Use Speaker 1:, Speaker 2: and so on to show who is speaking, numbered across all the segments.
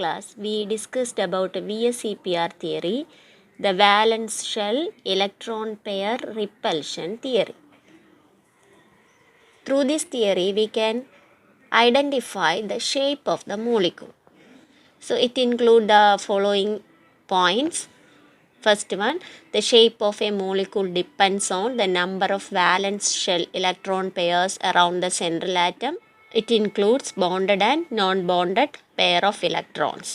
Speaker 1: class, we discussed about VSEPR theory, the valence shell electron pair repulsion theory. Through this theory, we can identify the shape of the molecule. So, it includes the following points. First one, the shape of a molecule depends on the number of valence shell electron pairs around the central atom. It includes bonded and non-bonded pair of electrons.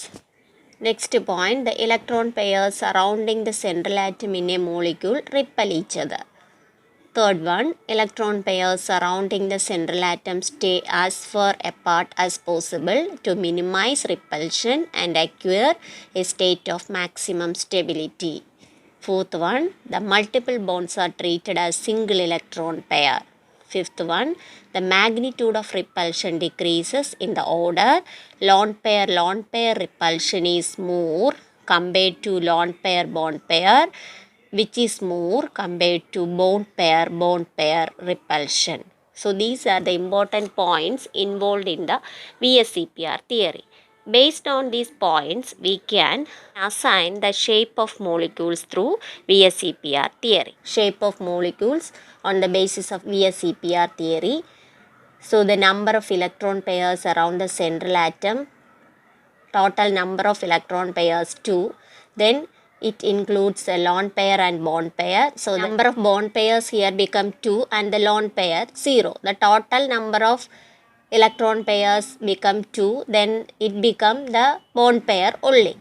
Speaker 1: Next point, the electron pairs surrounding the central atom in a molecule repel each other. Third one, electron pairs surrounding the central atom stay as far apart as possible to minimize repulsion and acquire a state of maximum stability. Fourth one, the multiple bonds are treated as single electron pair. Fifth one, the magnitude of repulsion decreases in the order lone pair repulsion is more compared to lone pair bond pair, which is more compared to bond pair repulsion. So these are the important points involved in the VSEPR theory. Based on these points, we can assign the shape of molecules through VSEPR theory. Shape of molecules on the basis of VSEPR theory. So the number of electron pairs around the central atom, total number of electron pairs 2. Then it includes a lone pair and bond pair. So the number of bond pairs here become 2 and the lone pair 0. The total number of electron pairs become 2, then it become the bond pair only.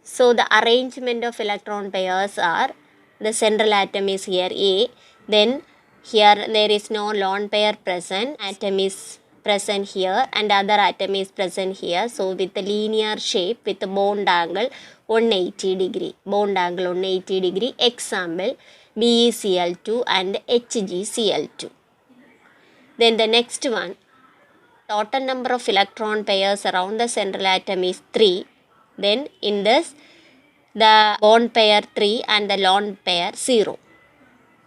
Speaker 1: So the arrangement of electron pairs are, the central atom is here A, then here there is no lone pair present, atom is present here and other atom is present here. So with the linear shape with the bond angle 180 degree, bond angle 180 degree, example BeCl2 and HgCl2. Then the next one, total number of electron pairs around the central atom is 3. Then in this, the bond pair 3 and the lone pair 0.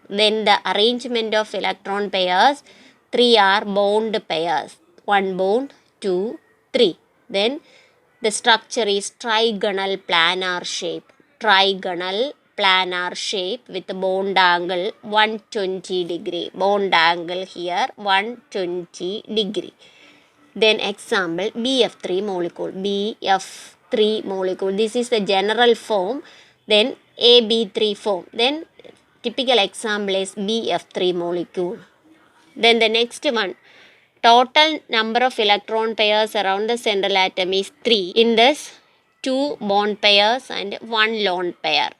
Speaker 1: Then the arrangement of electron pairs, 3 are bond pairs. 1 bond, 2, 3. Then the structure is trigonal planar shape. Trigonal planar shape with bond angle 120 degree. Bond angle here 120 degree. Then example BF3 molecule. BF3 molecule. This is the general form. Then AB3 form. Then typical example is BF3 molecule. Then the next one. Total number of electron pairs around the central atom is 3. In this, 2 bond pairs and 1 lone pair.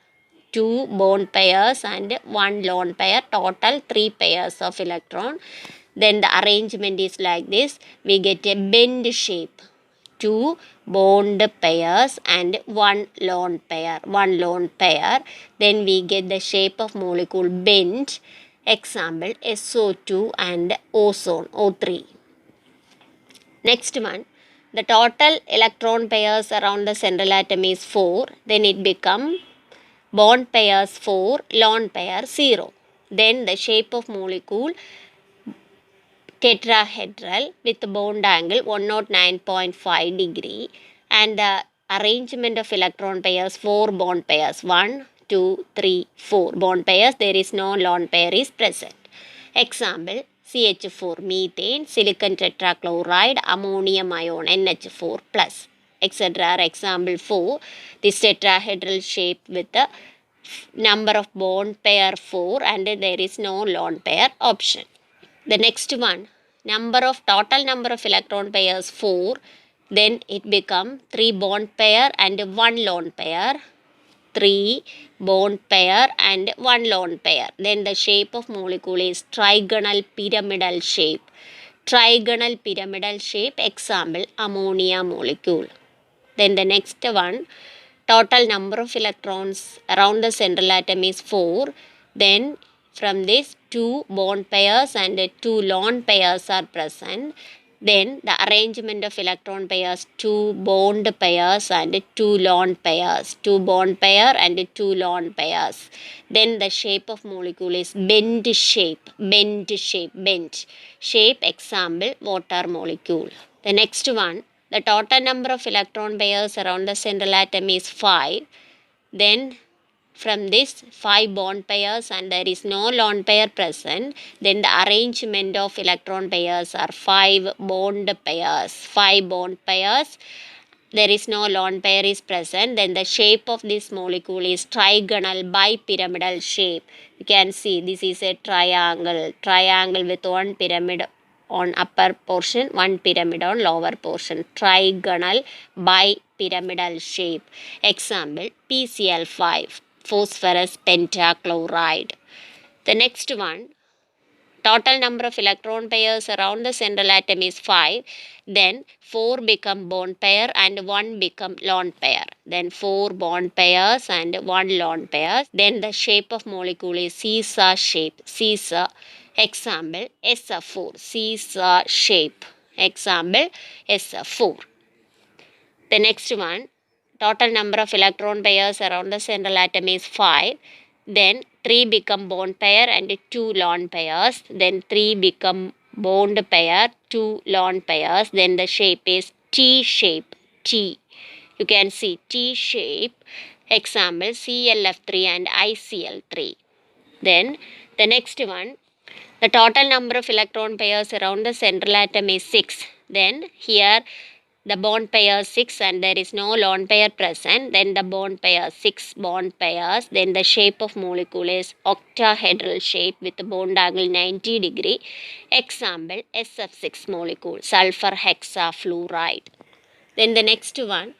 Speaker 1: 2 bond pairs and 1 lone pair. Total 3 pairs of electron. Then the arrangement is like this. We get a bend shape. 2 bond pairs and 1 lone pair. 1 lone pair. Then we get the shape of molecule bent. Example SO2 and ozone O3. Next one. The total electron pairs around the central atom is 4. Then it become bond pairs 4, lone pair 0. Then the shape of molecule tetrahedral with bond angle 109.5 degree and the arrangement of electron pairs 4 bond pairs 1, 2, 3, 4 bond pairs. There is no lone pair is present. Example CH4 methane, silicon tetrachloride, ammonium ion NH4 plus etc. Example 4, this tetrahedral shape with the number of bond pair 4 and there is no lone pair option. The next one, total number of electron pairs 4, then it become 3 bond pair and 1 lone pair. 3 bond pair and 1 lone pair. Then the shape of molecule is trigonal pyramidal shape. Trigonal pyramidal shape, example ammonia molecule. Then the next one, total number of electrons around the central atom is 4. Then from this 2 bond pairs and 2 lone pairs are present. Then the arrangement of electron pairs 2 bond pairs and 2 lone pairs. 2 bond pair and 2 lone pairs. Then the shape of molecule is bent shape. Bent shape. Bent shape, example water molecule. The next one, the total number of electron pairs around the central atom is 5. Then from this 5 bond pairs and there is no lone pair present, then the arrangement of electron pairs are 5 bond pairs. 5 bond pairs, there is no lone pair is present, then the shape of this molecule is trigonal bipyramidal shape. You can see this is a triangle with one pyramid on upper portion, one pyramid on lower portion, trigonal bipyramidal shape. Example, PCl5, phosphorus pentachloride. The next one, total number of electron pairs around the central atom is 5. Then 4 become bond pair and 1 become lone pair. Then 4 bond pairs and 1 lone pair. Then the shape of molecule is seesaw shape. Seesaw. Example, SF4. Seesaw shape. Example, SF4. The next one, total number of electron pairs around the central atom is 5. Then 3 become bond pair and 2 lone pairs. Then 3 become bond pair, 2 lone pairs. Then the shape is T shape. T. You can see T shape. Example, ClF3 and ICl3. Then the next one, the total number of electron pairs around the central atom is 6. Then here the bond pair 6 and there is no lone pair present, then the bond pair 6 bond pairs, then the shape of molecule is octahedral shape with the bond angle 90 degree. Example, SF6 molecule, sulfur hexafluoride. Then the next one,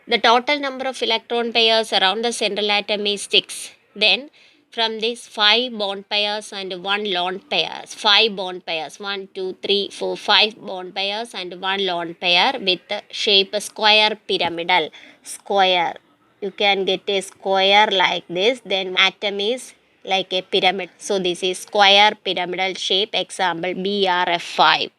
Speaker 1: the total number of electron pairs around the central atom is 6. Then from this 5 bond pairs and 1 lone pairs, 5 bond pairs, 1, 2, 3, 4, 5 bond pairs and 1 lone pair with the shape square pyramidal. Square. You can get a square like this, then atom is like a pyramid. So this is square pyramidal shape. Example, BRF5.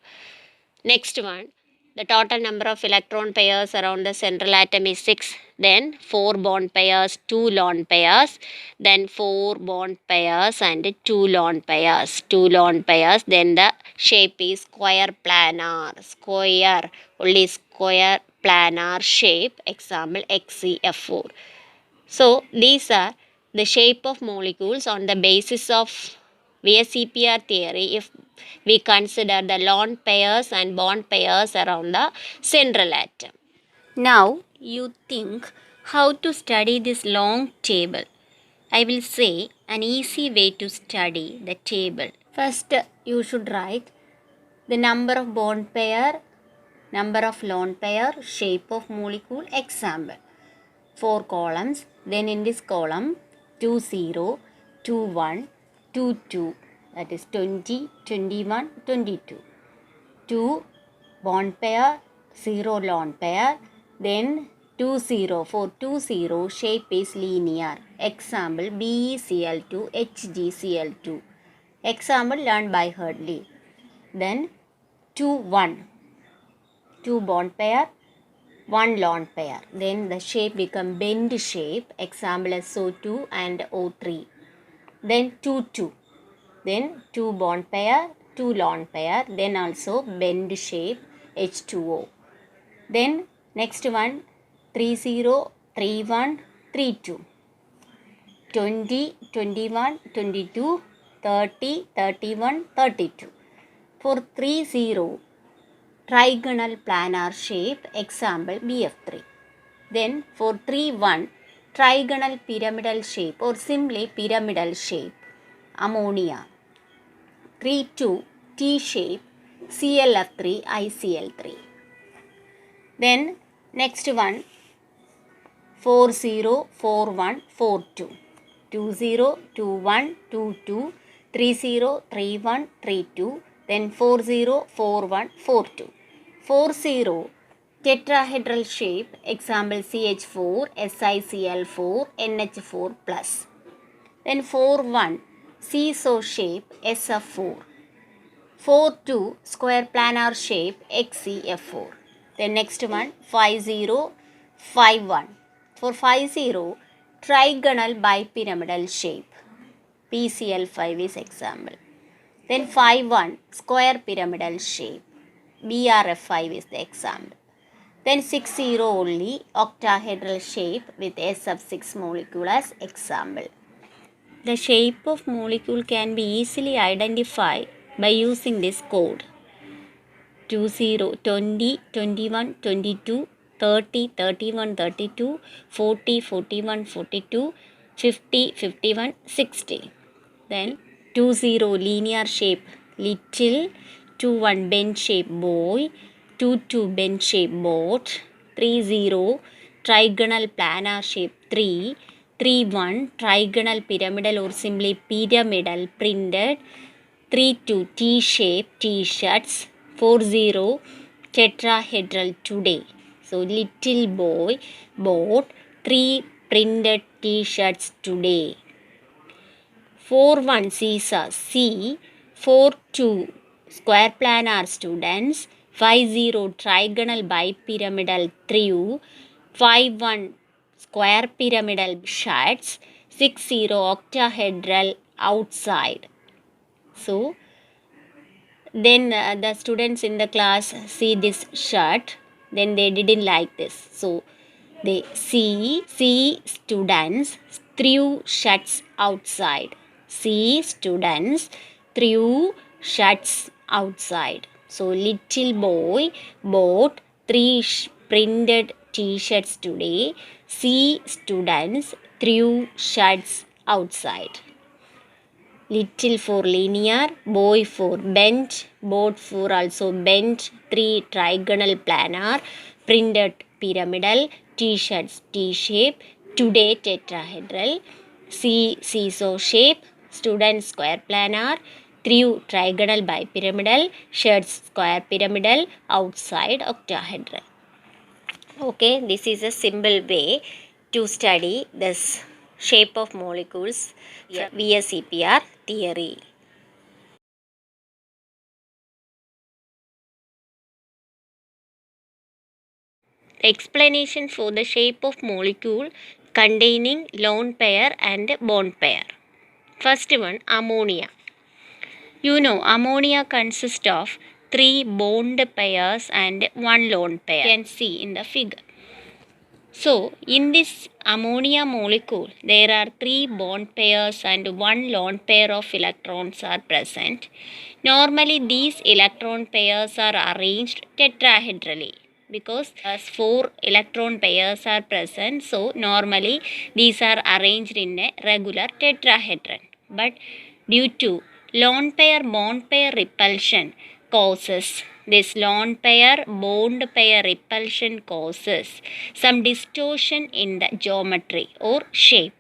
Speaker 1: Next one, the total number of electron pairs around the central atom is 6. Then 4 bond pairs, 2 lone pairs. Then 4 bond pairs and 2 lone pairs. 2 lone pairs. Then the shape is square planar. Square. Only square planar shape. Example, XCF4. So these are the shape of molecules on the basis of VSEPR theory if we consider the lone pairs and bond pairs around the central atom. Now you think how to study this long table. I will say an easy way to study the table. First you should write the number of bond pair, number of lone pair, shape of molecule, example. 4 columns. Then in this column 2 0, 2 1, 2 2, that is 20, 21, 22. 2 bond pair, 0 lone pair, then 2 0. For 2 0 shape is linear. Example, BeCl2, HgCl2. Example learned by Hurdley. Then 2 1, 2 bond pair, 1 lone pair. Then the shape become bend shape. Example, SO2 and O3. Then 2 2. Then 2 bond pair, 2 lone pair. Then also bend shape, H2O. Then next one 3 0, 3 1, 3 2. 20, 21, 22, 30, 31, 32. For 3 0, trigonal planar shape, example BF3. Then for 3 1, trigonal pyramidal shape or simply pyramidal shape, ammonia. 3 2, T shape, ClF3, ICl3. Then next one 4 0, 4 1, 4 2. 2 0, 2 1, 2 2, 3 0, 3 1, 3 2. Then 4 0, 4 1, 4 2. 4 0, tetrahedral shape, example CH4, SiCl4, NH4 plus. Then 4 1, seesaw shape, SF4. 4 2, square planar shape, XCF4. Then next one 5 0, 5 1. For 5 0, trigonal bipyramidal shape, PCl5 is example. Then 5 1, square pyramidal shape, BRF5 is the example. Then 6 only octahedral shape with S sub 6 molecule as example. The shape of molecule can be easily identified by using this code 20, 20, 21, 22, 30, 31, 32, 40, 41, 42, 50, 51, 60. Then 20 linear shape little, 21 bend shape boy, 22 bend shape boat, 30 trigonal planar shape 3, 31 trigonal pyramidal or simply pyramidal printed, 32 T shape t-shirts, 40 tetrahedral today. So little boy bought 3 printed t-shirts today. 41 Caesar C, 42 square planar students, 50 trigonal bipyramidal trio, 51 square pyramidal shirts, 60 octahedral outside. So then the students in the class see this shirt, then they didn't like this. So they see students threw shirts outside. See students threw shirts outside. So little boy bought 3 printed t-shirts today. See students threw shirts outside. Little for linear, boy for bent, boat for also bent, 3 trigonal planar, printed pyramidal, t-shirts T-shape, today tetrahedral, C seesaw shape, student square planar, 3 trigonal bipyramidal, shirts square pyramidal, outside octahedral. Okay, this is a simple way to study this shape of molecules via CPR theory. Explanation for the shape of molecule containing lone pair and bond pair. First one, ammonia. You know, ammonia consists of 3 bond pairs and 1 lone pair. You can see in the figure. So, in this ammonia molecule, there are 3 bond pairs and 1 lone pair of electrons are present. Normally, these electron pairs are arranged tetrahedrali because as 4 electron pairs are present. So, normally these are arranged in a regular tetrahedron. But due to lone pair bond pair repulsion causes this lone pair bond pair repulsion causes some distortion in the geometry or shape.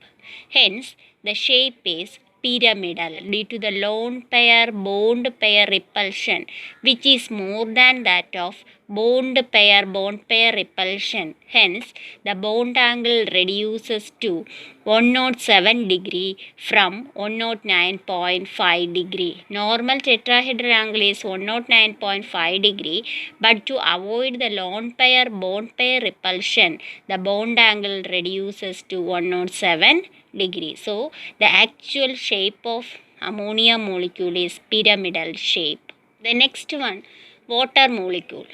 Speaker 1: Hence, the shape is pyramidal due to the lone pair bond pair repulsion, which is more than that of bond pair repulsion. Hence, the bond angle reduces to 107 degree from 109.5 degree. Normal tetrahedral angle is 109.5 degree, but to avoid the lone pair bond pair repulsion, the bond angle reduces to 107 degree. So, the actual shape of ammonia molecule is pyramidal shape. The next one, water molecule.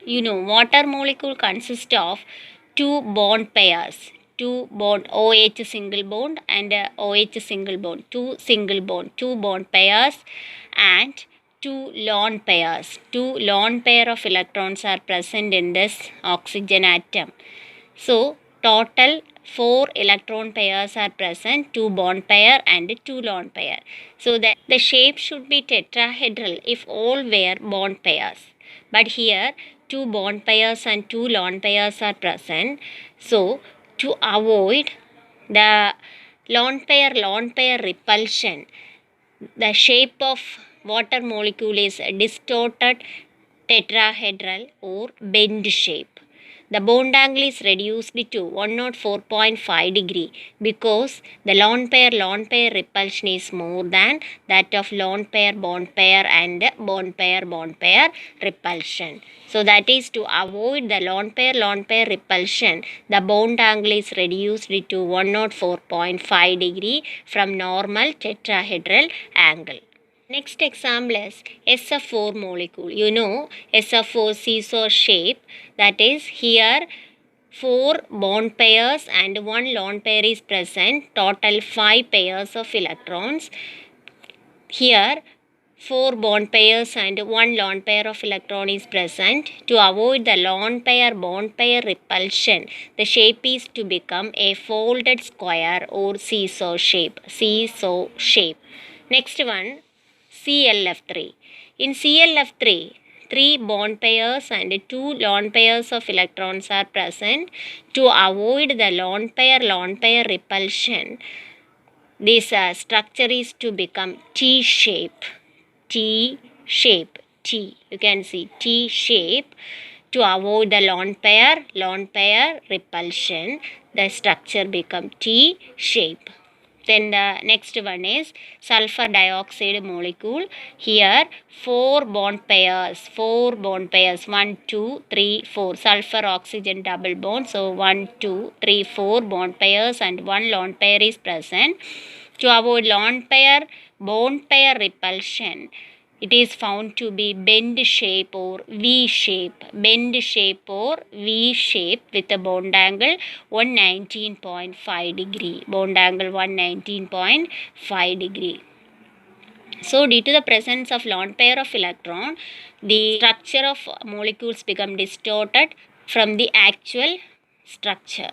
Speaker 1: You know, water molecule consists of 2 bond pairs. 2 bond OH single bond and OH single bond. 2 single bond, 2 bond pairs and 2 lone pairs. 2 lone pair of electrons are present in this oxygen atom. So, total 4 electron pairs are present, 2 bond pair and 2 lone pair. So, the shape should be tetrahedral if all were bond pairs. But here 2 bond pairs and 2 lone pairs are present. So, to avoid the lone pair repulsion, the shape of water molecule is distorted tetrahedral or bend shape. The bond angle is reduced to 104.5 degree because the lone pair repulsion is more than that of lone pair bond pair and bond pair repulsion. So that is to avoid the lone pair repulsion, the bond angle is reduced to 104.5 degree from normal tetrahedral angle. Next example is SF4 molecule. You know SF4 seesaw shape, that is here 4 bond pairs and 1 lone pair is present, total 5 pairs of electrons. Here 4 bond pairs and 1 lone pair of electron is present. To avoid the lone pair bond pair repulsion, the shape is to become a folded square or seesaw shape. Seesaw shape. Next one, ClF3. In ClF3, 3 bond pairs and 2 lone pairs of electrons are present. To avoid the lone pair repulsion, this structure is to become T shape. T shape. T. You can see T shape. To avoid the lone pair repulsion, the structure become T shape. Then the next one is sulfur dioxide molecule. Here 4 bond pairs, 1, 2, 3, 4. Sulfur oxygen double bond. So 1, 2, 3, 4 bond pairs and 1 lone pair is present. To avoid lone pair bond pair repulsion, it is found to be bend shape or V shape. Bend shape or V shape with a bond angle 119.5 degree. Bond angle 119.5 degree. So due to the presence of lone pair of electron, the structure of molecules become distorted from the actual structure.